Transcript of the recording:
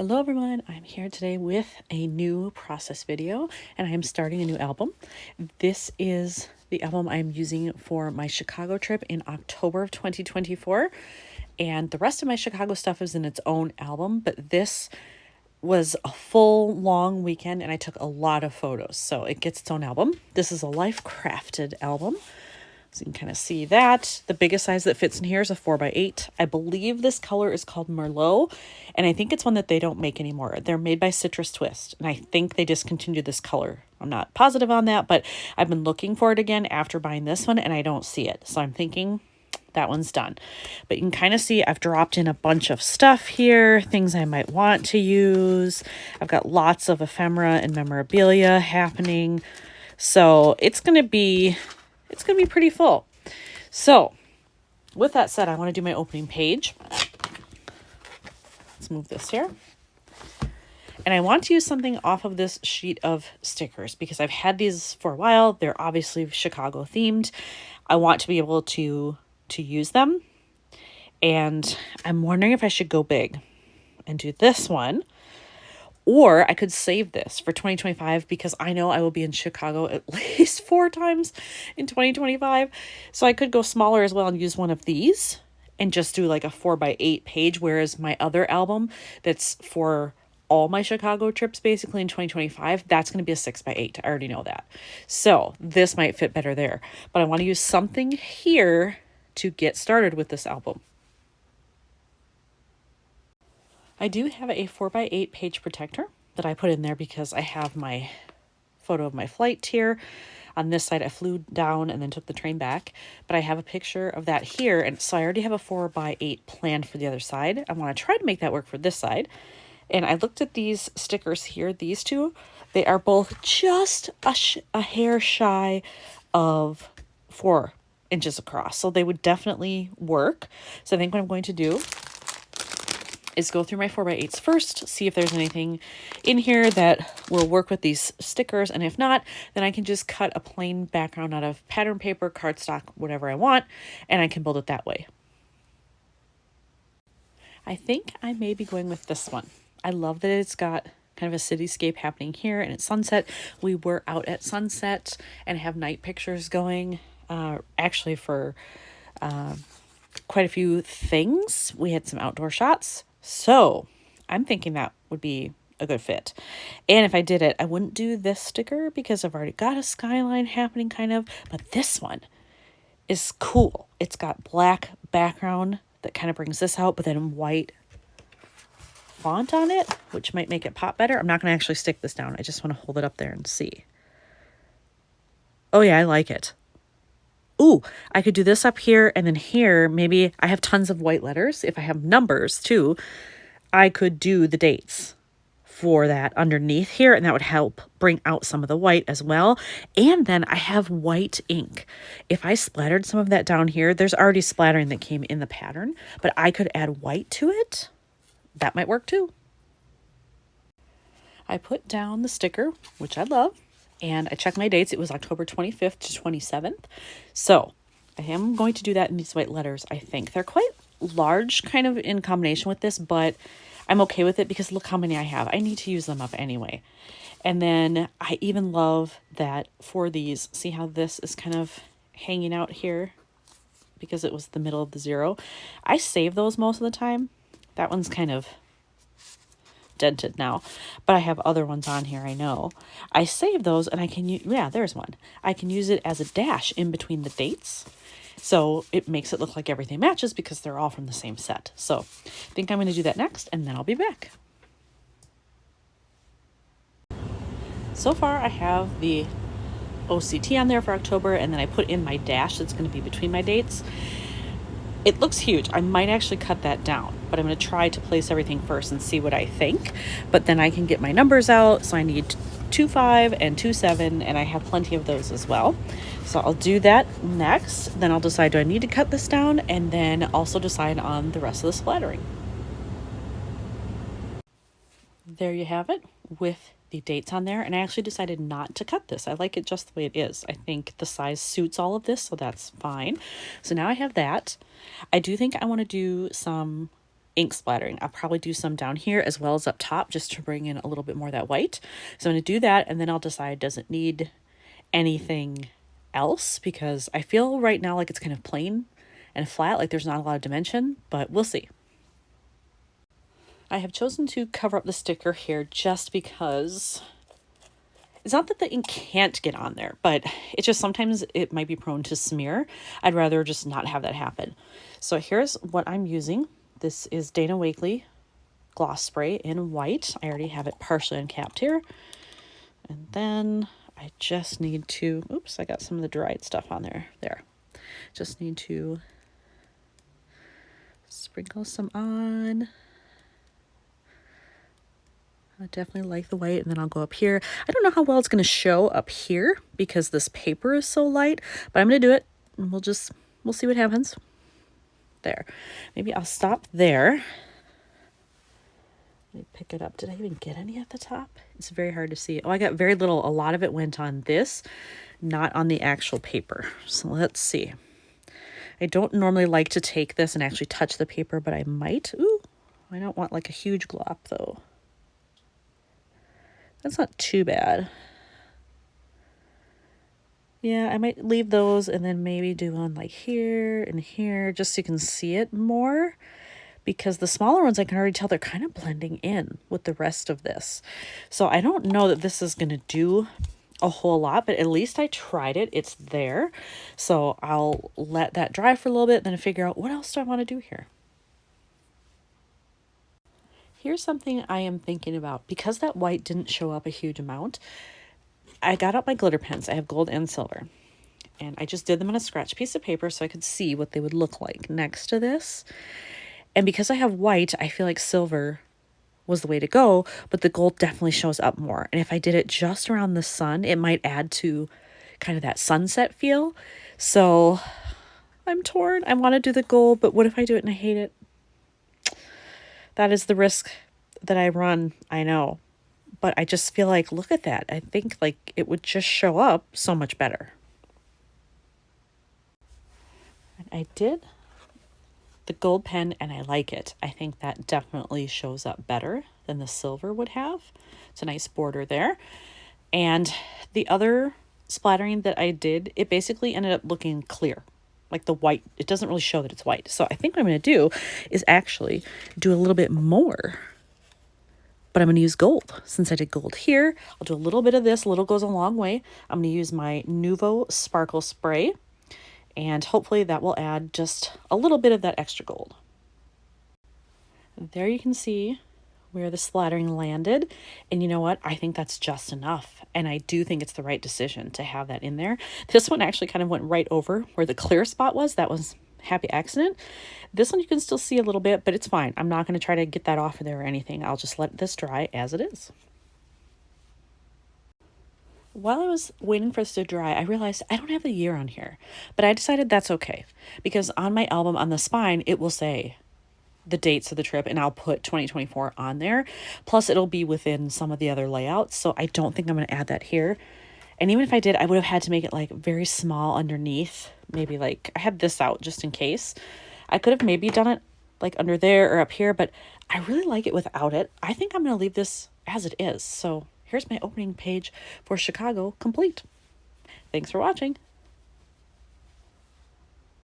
Hello everyone, I'm here today with a new process video and I am starting a new album. This is the album I'm using for my Chicago trip in October of 2024, and the rest of my Chicago stuff is in its own album, but this was a full long weekend and I took a lot of photos, so it gets its own album. This is a life crafted album. So you can kind of see that. The biggest size that fits in here is a 4x8. I believe this color is called Merlot, and I think it's one that they don't make anymore. They're made by Citrus Twist, and I think they discontinued this color. I'm not positive on that, but I've been looking for it again after buying this one, and I don't see it. So I'm thinking that one's done. But you can kind of see I've dropped in a bunch of stuff here, things I might want to use. I've got lots of ephemera and memorabilia happening. So it's going to be pretty full. So with that said, I want to do my opening page. Let's move this here. And I want to use something off of this sheet of stickers because I've had these for a while. They're obviously Chicago themed. I want to be able to use them. And I'm wondering if I should go big and do this one. Or I could save this for 2025 because I know I will be in Chicago at least 4 times in 2025. So I could go smaller as well and use one of these and just do like a 4x8 page. Whereas my other album that's for all my Chicago trips basically in 2025, that's going to be a 6x8. I already know that. So this might fit better there. But I want to use something here to get started with this album. I do have a 4x8 page protector that I put in there because I have my photo of my flight here. On this side, I flew down and then took the train back. But I have a picture of that here. And so I already have a 4x8 planned for the other side. I want to try to make that work for this side. And I looked at these stickers here, these two. They are both just a hair shy of 4 inches across. So they would definitely work. So I think what I'm going to do is go through my 4x8s first, see if there's anything in here that will work with these stickers. And if not, then I can just cut a plain background out of pattern paper, cardstock, whatever I want, and I can build it that way. I think I may be going with this one. I love that it's got kind of a cityscape happening here and it's sunset. We were out at sunset and have night pictures going, actually for quite a few things. We had some outdoor shots. So I'm thinking that would be a good fit. And if I did it, I wouldn't do this sticker because I've already got a skyline happening kind of, but this one is cool. It's got black background that kind of brings this out, but then white font on it, which might make it pop better. I'm not going to actually stick this down. I just want to hold it up there and see. Oh yeah, I like it. Ooh, I could do this up here and then here, maybe I have tons of white letters. If I have numbers too, I could do the dates for that underneath here, and that would help bring out some of the white as well. And then I have white ink. If I splattered some of that down here, there's already splattering that came in the pattern, but I could add white to it. That might work too. I put down the sticker, which I love. And I checked my dates. It was October 25th to 27th. So I am going to do that in these white letters, I think. They're quite large kind of in combination with this, but I'm okay with it because look how many I have. I need to use them up anyway. And then I even love that for these, see how this is kind of hanging out here because it was the middle of the 0. I save those most of the time. That one's kind of dented now, but I have other ones on here. I know I save those and I can use, yeah, there's one. I can use it as a dash in between the dates. So it makes it look like everything matches because they're all from the same set. So I think I'm going to do that next and then I'll be back. So far I have the OCT on there for October and then I put in my dash that's going to be between my dates. It looks huge. I might actually cut that down, but I'm going to try to place everything first and see what I think. But then I can get my numbers out. So I need 2-5 and 2-7, and I have plenty of those as well. So I'll do that next. Then I'll decide, do I need to cut this down? And then also decide on the rest of the splattering. There you have it with the dates on there, and I actually decided not to cut this. I like it just the way it is. I think the size suits all of this, so that's fine. So now I have that. I do think I want to do some ink splattering. I'll probably do some down here as well as up top just to bring in a little bit more of that white. So I'm going to do that, and then I'll decide, does it need anything else? Because I feel right now like it's kind of plain and flat, like there's not a lot of dimension, but we'll see. I have chosen to cover up the sticker here just because it's not that the ink can't get on there, but it's just sometimes it might be prone to smear. I'd rather just not have that happen. So here's what I'm using. This is Dana Wakley gloss spray in white. I already have it partially uncapped here. And then I just need to, oops, I got some of the dried stuff on there. There. Just need to sprinkle some on. I definitely like the white, and then I'll go up here. I don't know how well it's going to show up here because this paper is so light, but I'm going to do it, and we'll see what happens. There. Maybe I'll stop there. Let me pick it up. Did I even get any at the top? It's very hard to see. Oh, I got very little. A lot of it went on this, not on the actual paper. So let's see. I don't normally like to take this and actually touch the paper, but I might. Ooh, I don't want like a huge glop though. That's not too bad. Yeah, I might leave those and then maybe do one like here and here just so you can see it more, because the smaller ones I can already tell they're kind of blending in with the rest of this. So I don't know that this is going to do a whole lot, but at least I tried it. It's there. So I'll let that dry for a little bit, then figure out what else do I want to do here. Here's something I am thinking about. Because that white didn't show up a huge amount, I got out my glitter pens. I have gold and silver. And I just did them on a scratch piece of paper so I could see what they would look like next to this. And because I have white, I feel like silver was the way to go, but the gold definitely shows up more. And if I did it just around the sun, it might add to kind of that sunset feel. So I'm torn. I want to do the gold, but what if I do it and I hate it? That is the risk that I run, I know. But I just feel like, look at that. I think like it would just show up so much better. And I did the gold pen and I like it. I think that definitely shows up better than the silver would have. It's a nice border there. And the other splattering that I did, it basically ended up looking clear. Like the white, it doesn't really show that it's white. So I think what I'm going to do is actually do a little bit more. But I'm going to use gold. Since I did gold here, I'll do a little bit of this. A little goes a long way. I'm going to use my Nuvo Sparkle Spray. And hopefully that will add just a little bit of that extra gold. There you can see where the splattering landed. And you know what? I think that's just enough. And I do think it's the right decision to have that in there. This one actually kind of went right over where the clear spot was. That was happy accident. This one you can still see a little bit, but it's fine. I'm not going to try to get that off of there or anything. I'll just let this dry as it is. While I was waiting for this to dry, I realized I don't have the year on here, but I decided that's okay because on my album on the spine, it will say the dates of the trip and I'll put 2024 on there. Plus it'll be within some of the other layouts. So I don't think I'm going to add that here. And even if I did, I would have had to make it like very small underneath. Maybe like I had this out just in case. I could have maybe done it like under there or up here, but I really like it without it. I think I'm going to leave this as it is. So here's my opening page for Chicago complete. Thanks for watching.